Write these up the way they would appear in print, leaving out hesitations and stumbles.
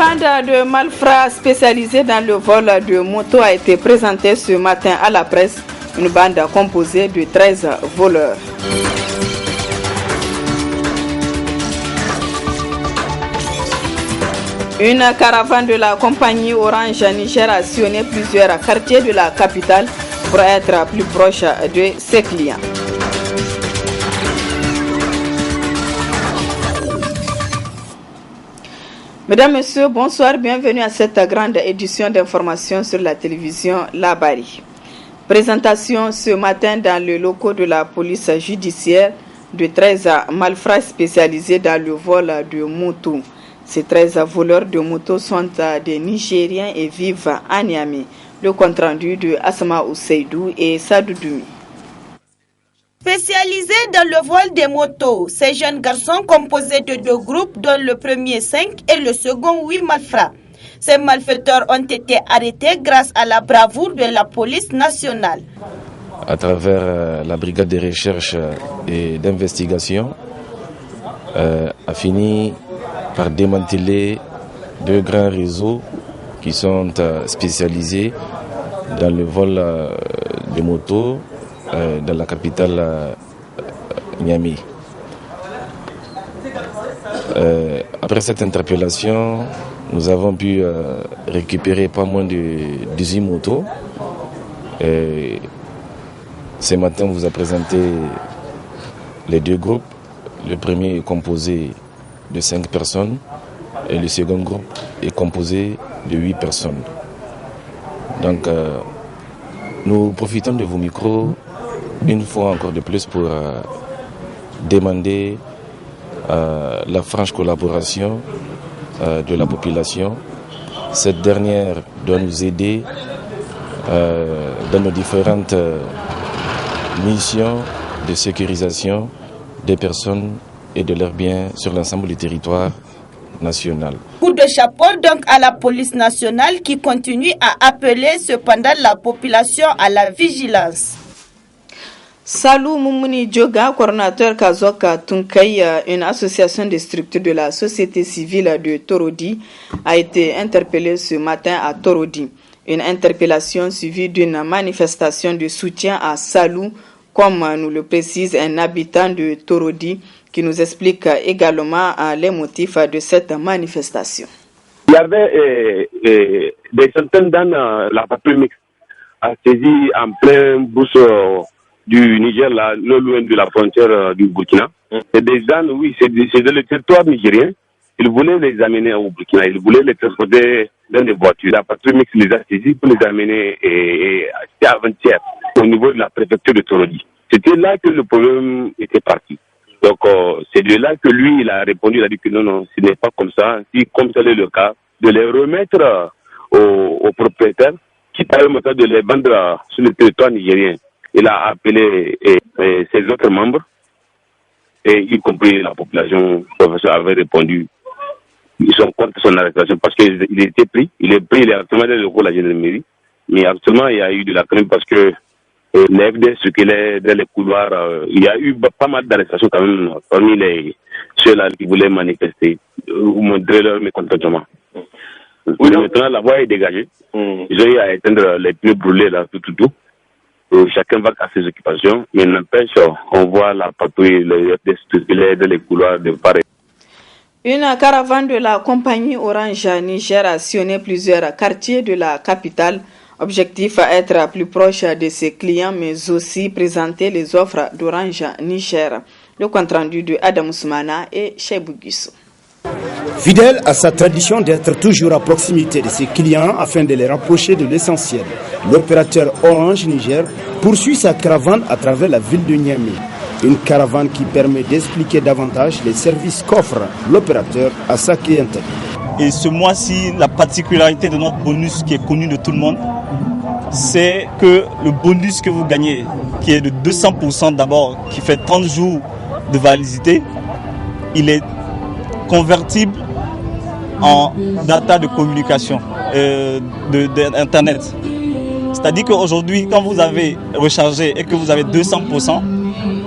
bande de malfrats spécialisés dans le vol de moto a été présentée ce matin à la presse. Une bande composée de 13 voleurs. Une caravane de la compagnie Orange Niger a sillonné plusieurs quartiers de la capitale pour être plus proche de ses clients. Mesdames, Messieurs, bonsoir, bienvenue à cette grande édition d'information sur la télévision Labari. Présentation ce matin dans le locaux de la police judiciaire de 13 malfrats spécialisés dans le vol de motos. Ces 13 voleurs de motos sont des Nigériens et vivent à Niamey. Le compte-rendu de Asma Ousseidou et Sadou Doumi. Spécialisés dans le vol des motos, ces jeunes garçons composés de 2 groupes, dont le premier 5 et le second 8 malfrats. Ces malfaiteurs ont été arrêtés grâce à la bravoure de la police nationale. À travers la brigade de recherche et d'investigation, a fini par démanteler 2 grands réseaux qui sont spécialisés dans le vol de motos dans la capitale Niamey. Après cette interpellation, nous avons pu récupérer pas moins de 18 motos. Ce matin, on vous a présenté les 2 groupes. Le premier est composé de 5 personnes et le second groupe est composé de 8 personnes. Donc, nous profitons de vos micros une fois encore de plus pour demander la franche collaboration de la population. Cette dernière doit nous aider dans nos différentes missions de sécurisation des personnes et de leurs biens sur l'ensemble du territoire national. Coup de chapeau donc à la police nationale qui continue à appeler cependant la population à la vigilance. Salou Moumouni Djoga, coordonnateur Kazoka Tunkai, une association des structures de la société civile de Torodi, a été interpellé ce matin à Torodi. Une interpellation suivie d'une manifestation de soutien à Salou, comme nous le précise un habitant de Torodi, qui nous explique également les motifs de cette manifestation. Il y avait des centaines d'années, la patrouille mixte a saisi en plein bouche du Niger, là, loin de la frontière du Burkina. C'est des ânes, oui, c'est dans le territoire nigérien. Ils voulaient les amener au Burkina, ils voulaient les transporter dans des voitures. La patrouille mixte les a saisis pour les amener c'était avant-hier, au niveau de la préfecture de Torodi. C'était là que le problème était parti. Donc, c'est de là que lui, il a répondu, il a dit que non, ce n'est pas comme ça. Si, comme tel est le cas, de les remettre aux propriétaires, quitte à eux de les vendre sur le territoire nigérien. Il a appelé ses autres membres, et y compris la population. Le professeur avait répondu. Ils sont contre son arrestation parce qu'il était pris. Il est actuellement dans le cours de la gendarmerie. Mais actuellement, il y a eu de la crainte parce que les FDS circulaient dans les couloirs. Il y a eu pas mal d'arrestations quand même parmi ceux-là qui voulaient manifester ou montrer leur mécontentement. Oui, maintenant, la voie est dégagée. Ils ont eu à éteindre les pneus brûlés là, tout. Chacun va à ses occupations, mais n'empêche, on voit la patrouille, les FDS dans les couloirs de Paris. Une caravane de la compagnie Orange Niger a sillonné plusieurs quartiers de la capitale. Objectif à être plus proche de ses clients, mais aussi présenter les offres d'Orange Niger. Le compte-rendu de Adam Ousmana et Cheibou Guissou. Fidèle à sa tradition d'être toujours à proximité de ses clients afin de les rapprocher de l'essentiel, l'opérateur Orange Niger poursuit sa caravane à travers la ville de Niamey. Une caravane qui permet d'expliquer davantage les services qu'offre l'opérateur à sa clientèle. Et ce mois-ci, la particularité de notre bonus qui est connu de tout le monde, c'est que le bonus que vous gagnez, qui est de 200% d'abord, qui fait 30 jours de validité, il est convertible en data de communication, d'Internet. C'est-à-dire qu'aujourd'hui, quand vous avez rechargé et que vous avez 200%,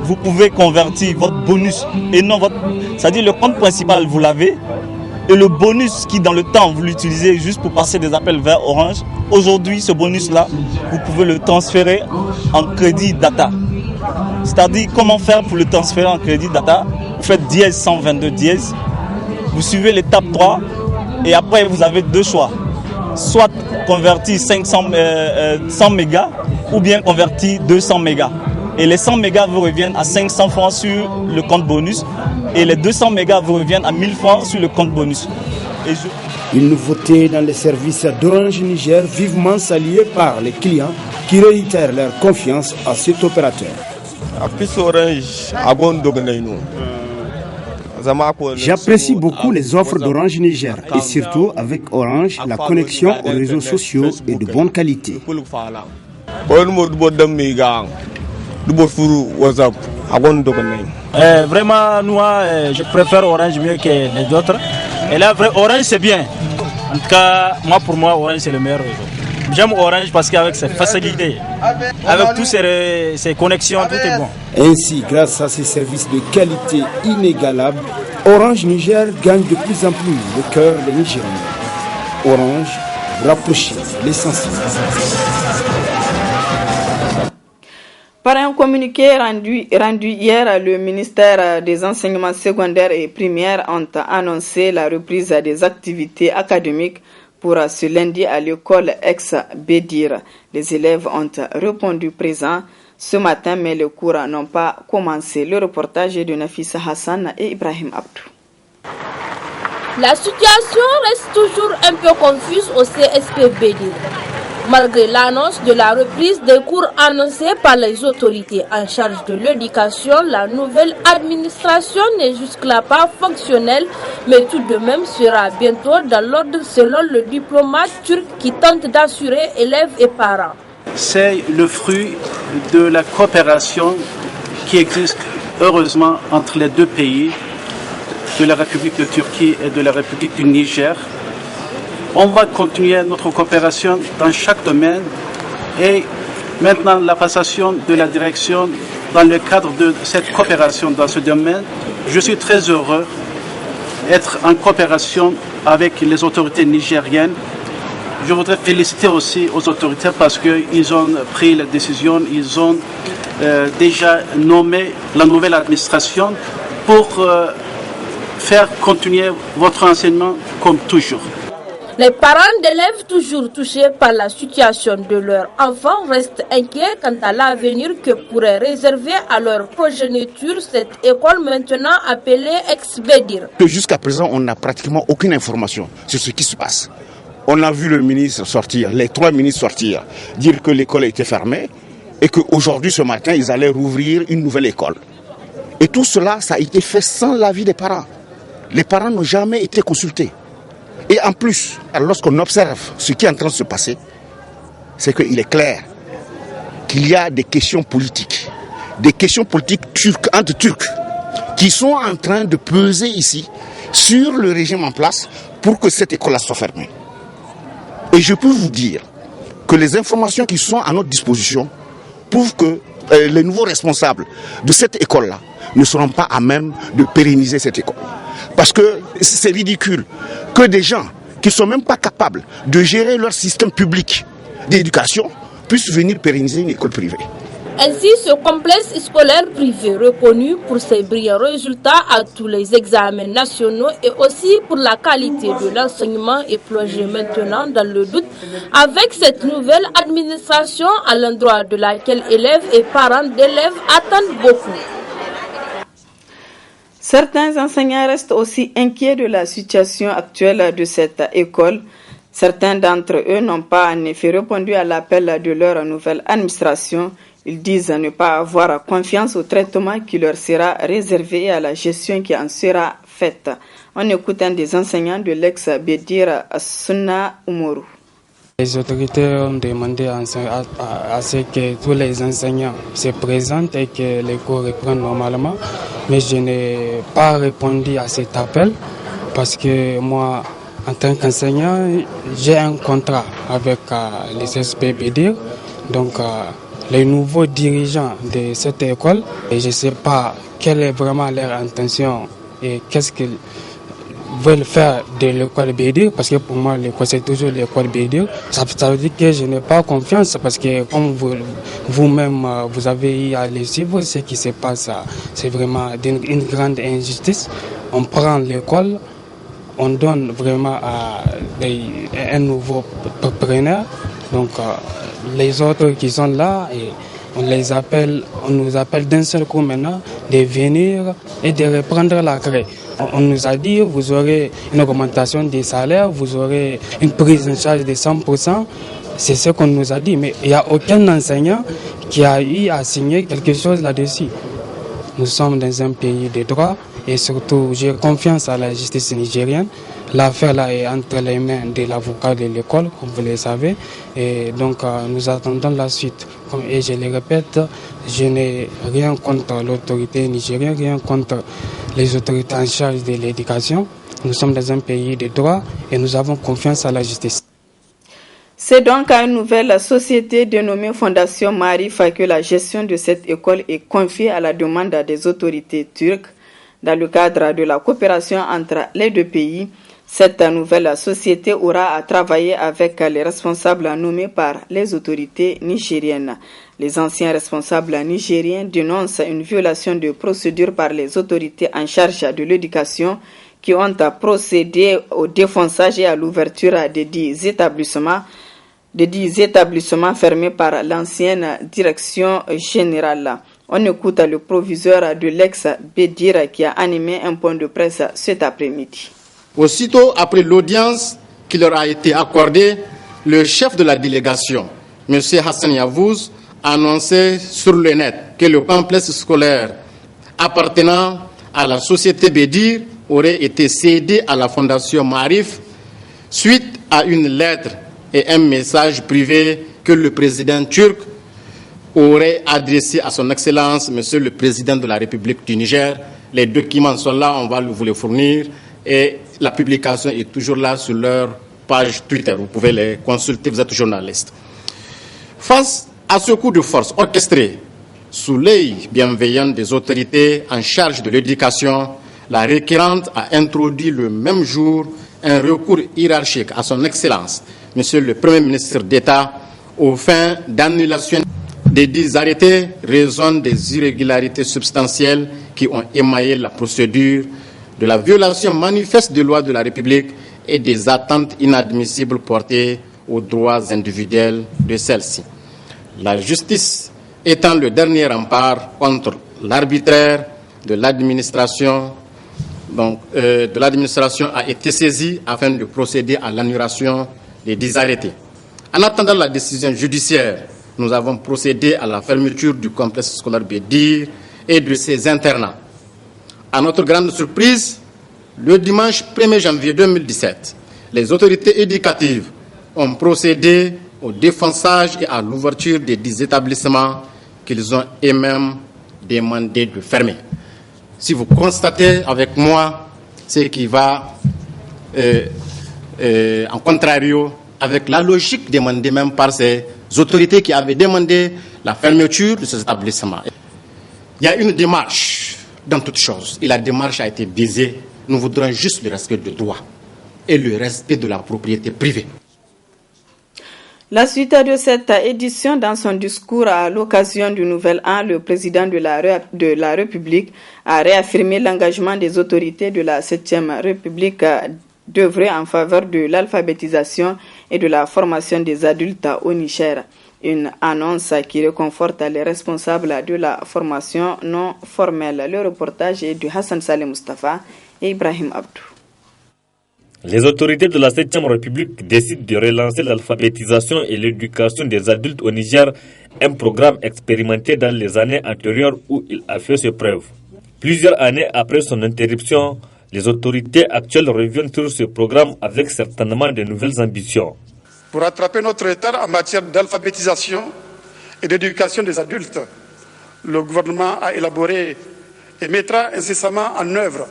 vous pouvez convertir votre bonus et non votre... C'est-à-dire le compte principal, vous l'avez, Et le bonus qui dans le temps vous l'utilisez juste pour passer des appels vers Orange, aujourd'hui ce bonus-là, vous pouvez le transférer en crédit data. C'est-à-dire comment faire pour le transférer en crédit data. Vous faites dièse 122 dièse, vous suivez l'étape 3 et après vous avez deux choix. Soit convertir 100 mégas ou bien convertir 200 mégas. Et les 100 mégas vous reviennent à 500 francs sur le compte bonus et les 200 mégas vous reviennent à 1000 francs sur le compte bonus. Une nouveauté dans les services d'Orange Niger vivement saluée par les clients qui réitèrent leur confiance à cet opérateur. J'apprécie beaucoup les offres d'Orange Niger et surtout avec Orange, la connexion aux réseaux sociaux est de bonne qualité. Vraiment, je préfère Orange mieux que les autres. Et là, Orange c'est bien. En tout cas, pour moi, Orange c'est le meilleur réseau. J'aime Orange parce qu'avec ses facilités, avec toutes ses connexions, tout est bon. Ainsi, grâce à ces services de qualité inégalable, Orange Niger gagne de plus en plus le cœur des Nigériens. Orange, rapprocher l'essentiel. Par un communiqué rendu hier, le ministère des enseignements secondaires et primaires ont annoncé la reprise des activités académiques pour ce lundi à l'école ex-Bédir. Les élèves ont répondu présents ce matin, mais les cours n'ont pas commencé. Le reportage est de Nafisa Hassan et Ibrahim Abdou. La situation reste toujours un peu confuse au CSP Bédir. Malgré l'annonce de la reprise des cours annoncée par les autorités en charge de l'éducation, la nouvelle administration n'est jusque-là pas fonctionnelle, mais tout de même sera bientôt dans l'ordre selon le diplomate turc qui tente d'assurer élèves et parents. C'est le fruit de la coopération qui existe heureusement entre les deux pays, de la République de Turquie et de la République du Niger. On va continuer notre coopération dans chaque domaine et maintenant la passation de la direction dans le cadre de cette coopération dans ce domaine. Je suis très heureux d'être en coopération avec les autorités nigériennes. Je voudrais féliciter aussi aux autorités parce qu'ils ont pris la décision, ils ont déjà nommé la nouvelle administration pour faire continuer votre enseignement comme toujours. Les parents d'élèves toujours touchés par la situation de leurs enfants restent inquiets quant à l'avenir que pourrait réserver à leur progéniture cette école maintenant appelée ex-Bédir. Jusqu'à présent, on n'a pratiquement aucune information sur ce qui se passe. On a vu le ministre sortir, les 3 ministres sortir, dire que l'école était fermée et qu'aujourd'hui, ce matin, ils allaient rouvrir une nouvelle école. Et tout cela, ça a été fait sans l'avis des parents. Les parents n'ont jamais été consultés. Et en plus, lorsqu'on observe ce qui est en train de se passer, c'est qu'il est clair qu'il y a des questions politiques turques, entre Turcs, qui sont en train de peser ici sur le régime en place pour que cette école soit fermée. Et je peux vous dire que les informations qui sont à notre disposition prouvent que les nouveaux responsables de cette école-là ne seront pas à même de pérenniser cette école. Parce que c'est ridicule que des gens qui ne sont même pas capables de gérer leur système public d'éducation puissent venir pérenniser une école privée. Ainsi, ce complexe scolaire privé reconnu pour ses brillants résultats à tous les examens nationaux et aussi pour la qualité de l'enseignement est plongé maintenant dans le doute avec cette nouvelle administration à l'endroit de laquelle élèves et parents d'élèves attendent beaucoup. Certains enseignants restent aussi inquiets de la situation actuelle de cette école. Certains d'entre eux n'ont pas en effet répondu à l'appel de leur nouvelle administration. Ils disent ne pas avoir confiance au traitement qui leur sera réservé et à la gestion qui en sera faite. On écoute un des enseignants de l'ex-Bédir, Sunna Umoru. Les autorités ont demandé à ce que tous les enseignants se présentent et que les cours reprennent normalement. Mais je n'ai pas répondu à cet appel parce que moi, en tant qu'enseignant, j'ai un contrat avec les CSP Bédir. Donc, les nouveaux dirigeants de cette école, et je ne sais pas quelle est vraiment leur intention et qu'est-ce qu'ils veulent faire de l'école Bédir, parce que pour moi l'école c'est toujours l'école Bédir. Ça veut dire que je n'ai pas confiance, parce que comme vous-même vous avez eu à le suivre, ce qui se passe, c'est vraiment une grande injustice. On prend l'école, on donne vraiment à un nouveau preneur, donc les autres qui sont là, et on nous appelle d'un seul coup maintenant de venir et de reprendre la craie. On nous a dit vous aurez une augmentation des salaires, vous aurez une prise en charge de 100%. C'est ce qu'on nous a dit, mais il n'y a aucun enseignant qui a eu à signer quelque chose là-dessus. Nous sommes dans un pays de droit et surtout j'ai confiance à la justice nigérienne. L'affaire là est entre les mains de l'avocat de l'école, comme vous le savez, et donc nous attendons la suite. Et je le répète, je n'ai rien contre l'autorité nigérienne, rien contre les autorités en charge de l'éducation. Nous sommes dans un pays de droit et nous avons confiance à la justice. C'est donc à une nouvelle société dénommée Fondation Marifa que la gestion de cette école est confiée à la demande des autorités turques dans le cadre de la coopération entre les deux pays. Cette nouvelle société aura à travailler avec les responsables nommés par les autorités nigériennes. Les anciens responsables nigériens dénoncent une violation de procédure par les autorités en charge de l'éducation qui ont procédé au défonçage et à l'ouverture de 10 établissements fermés par l'ancienne direction générale. On écoute le proviseur de l'ex-Bédir qui a animé un point de presse cet après-midi. Aussitôt après l'audience qui leur a été accordée, le chef de la délégation, M. Hassan Yavouz, a annoncé sur le net que le complexe scolaire appartenant à la société Bédir aurait été cédé à la Fondation Marif suite à une lettre et un message privé que le président turc aurait adressé à son Excellence, Monsieur le Président de la République du Niger. Les documents sont là, on va vous les fournir. Et la publication est toujours là sur leur page Twitter. Vous pouvez les consulter, vous êtes journaliste. Face à ce coup de force orchestré sous l'œil bienveillant des autorités en charge de l'éducation, la requérante a introduit le même jour un recours hiérarchique à son Excellence, Monsieur le Premier ministre d'État, aux fins d'annulation des 10 arrêtés, raison des irrégularités substantielles qui ont émaillé la procédure, de la violation manifeste des lois de la République et des attentes inadmissibles portées aux droits individuels de celle-ci. La justice étant le dernier rempart contre l'arbitraire de l'administration, a été saisie afin de procéder à l'annulation des 10 arrêtés. En attendant la décision judiciaire, nous avons procédé à la fermeture du complexe scolaire Bédir et de ses internats. À notre grande surprise, le dimanche 1er janvier 2017, les autorités éducatives ont procédé au défonçage et à l'ouverture des 10 établissements qu'ils ont eux-mêmes demandé de fermer. Si vous constatez avec moi ce qui va en contrario avec la logique demandée même par ces autorités qui avaient demandé la fermeture de ces établissements. Il y a une démarche dans toute chose, et la démarche a été biaisée. Nous voudrons juste le respect du droit et le respect de la propriété privée. La suite de cette édition, dans son discours à l'occasion du Nouvel An, le président de la République a réaffirmé l'engagement des autorités de la 7e République d'œuvrer en faveur de l'alphabétisation et de la formation des adultes au Niger. Une annonce qui réconforte les responsables de la formation non formelle. Le reportage est de Hassan Saleh Mustafa et Ibrahim Abdou. Les autorités de la 7e République décident de relancer l'alphabétisation et l'éducation des adultes au Niger, un programme expérimenté dans les années antérieures où il a fait ses preuves. Plusieurs années après son interruption, les autorités actuelles reviennent sur ce programme avec certainement de nouvelles ambitions. Pour rattraper notre retard en matière d'alphabétisation et d'éducation des adultes, le gouvernement a élaboré et mettra incessamment en œuvre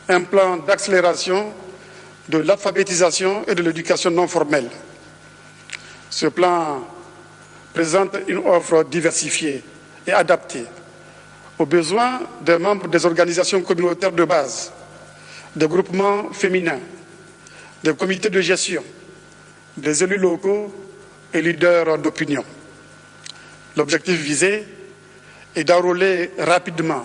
un plan d'accélération de l'alphabétisation et de l'éducation non formelle. Ce plan présente une offre diversifiée et adaptée aux besoins des membres des organisations communautaires de base, des groupements féminins, des comités de gestion, des élus locaux et leaders d'opinion. L'objectif visé est d'enrôler rapidement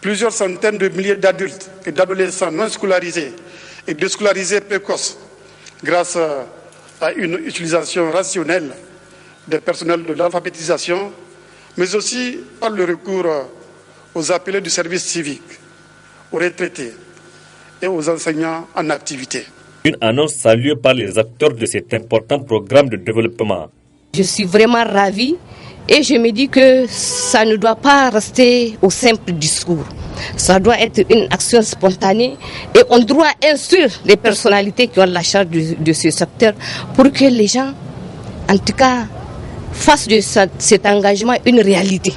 plusieurs centaines de milliers d'adultes et d'adolescents non scolarisés et déscolarisés précoces grâce à une utilisation rationnelle des personnels de l'alphabétisation, mais aussi par le recours aux appelés du service civique, aux retraités et aux enseignants en activité. Une annonce saluée par les acteurs de cet important programme de développement. Je suis vraiment ravie et je me dis que ça ne doit pas rester au simple discours. Ça doit être une action spontanée et on doit instruire les personnalités qui ont la charge de ce secteur pour que les gens, en tout cas, fassent de cet engagement une réalité.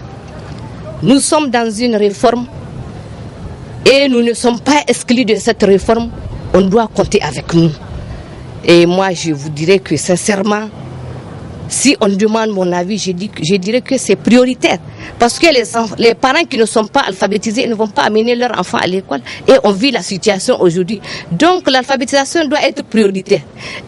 Nous sommes dans une réforme et nous ne sommes pas exclus de cette réforme. On doit compter avec nous. Et moi, je vous dirais que sincèrement, si on demande mon avis, je dirais que c'est prioritaire. Parce que les parents qui ne sont pas alphabétisés ne vont pas amener leurs enfants à l'école. Et on vit la situation aujourd'hui. Donc l'alphabétisation doit être prioritaire.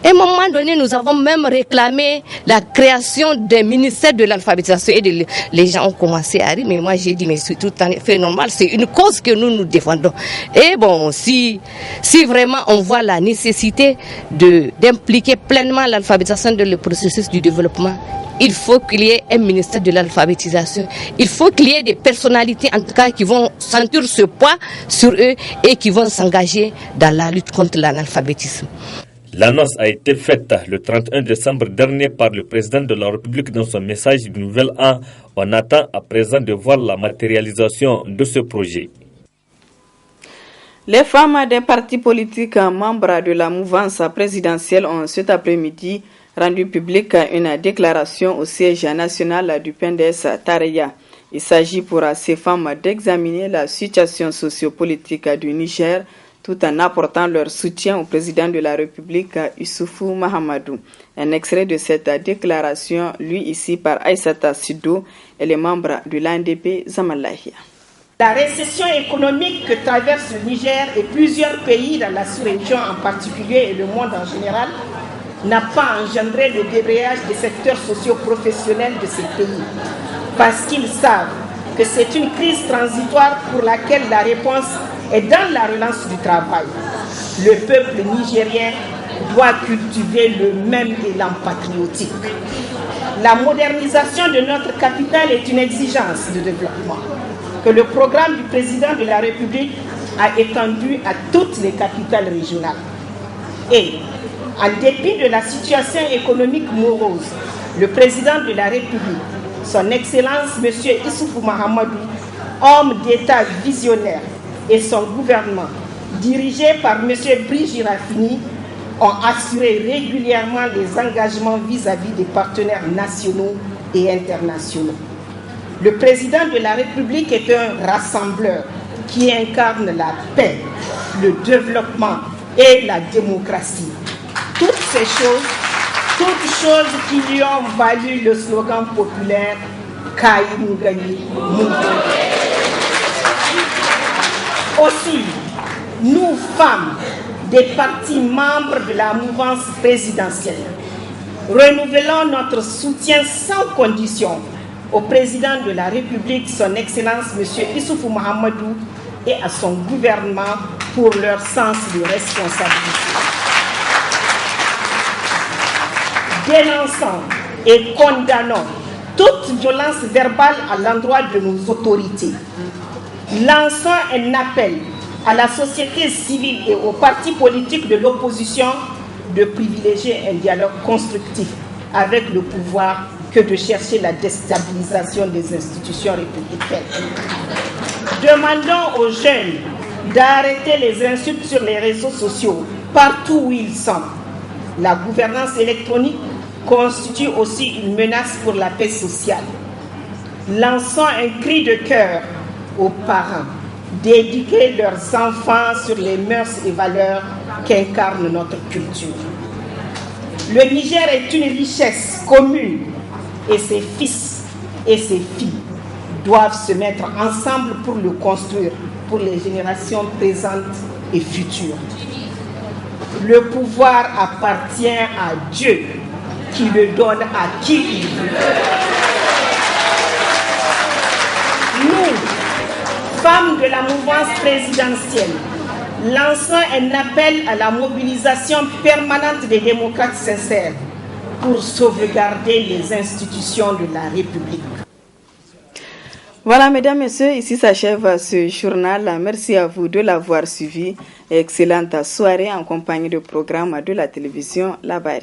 Et à un moment donné, nous avons même réclamé la création d'un ministère de l'alphabétisation. Et les gens ont commencé à rire. Mais moi j'ai dit, mais c'est tout à fait normal. C'est une cause que nous défendons. Et bon, si vraiment on voit la nécessité d'impliquer pleinement l'alphabétisation dans le processus du développement, il faut qu'il y ait un ministère de l'alphabétisation. Il faut qu'il y ait des personnalités, en tout cas, qui vont sentir ce poids sur eux et qui vont s'engager dans la lutte contre l'analphabétisme. L'annonce a été faite le 31 décembre dernier par le président de la République dans son message du Nouvel An. On attend à présent de voir la matérialisation de ce projet. Les femmes des partis politiques membres de la mouvance présidentielle ont cet après-midi rendu publique une déclaration au siège national du PNDS Tareya. Il s'agit pour ces femmes d'examiner la situation sociopolitique du Niger tout en apportant leur soutien au président de la République, Issoufou Mahamadou. Un extrait de cette déclaration, lu ici par Aïssata Sido et les membres de l'ANDP Zamalahia. La récession économique que traverse le Niger et plusieurs pays dans la sous-région en particulier et le monde en général n'a pas engendré le débrayage des secteurs socio-professionnels de ces pays, parce qu'ils savent que c'est une crise transitoire pour laquelle la réponse est dans la relance du travail. Le peuple nigérien doit cultiver le même élan patriotique. La modernisation de notre capitale est une exigence de développement que le programme du président de la République a étendu à toutes les capitales régionales. Et en dépit de la situation économique morose, le président de la République, son Excellence M. Issoufou Mahamadou, homme d'État visionnaire, et son gouvernement, dirigé par M. Brigitte Raffini, ont assuré régulièrement les engagements vis-à-vis des partenaires nationaux et internationaux. Le président de la République est un rassembleur qui incarne la paix, le développement et la démocratie. Toutes choses qui lui ont valu le slogan populaire Kaï Mougani Mougani. Aussi, nous, femmes des partis membres de la mouvance présidentielle, renouvelons notre soutien sans condition au président de la République, son Excellence M. Issoufou Mahamadou, et à son gouvernement pour leur sens de responsabilité. Dénonçons et condamnons toute violence verbale à l'endroit de nos autorités. Lançons un appel à la société civile et aux partis politiques de l'opposition de privilégier un dialogue constructif avec le pouvoir que de chercher la déstabilisation des institutions républicaines. Demandons aux jeunes d'arrêter les insultes sur les réseaux sociaux partout où ils sont. La gouvernance électronique constitue aussi une menace pour la paix sociale. Lançons un cri de cœur aux parents d'éduquer leurs enfants sur les mœurs et valeurs qu'incarne notre culture. Le Niger est une richesse commune et ses fils et ses filles doivent se mettre ensemble pour le construire pour les générations présentes et futur. Le pouvoir appartient à Dieu qui le donne à qui il veut. Nous, femmes de la mouvance présidentielle, lançons un appel à la mobilisation permanente des démocrates sincères pour sauvegarder les institutions de la République. Voilà, mesdames, messieurs, ici s'achève ce journal. Merci à vous de l'avoir suivi. Excellente soirée en compagnie du programme de la télévision La Barre.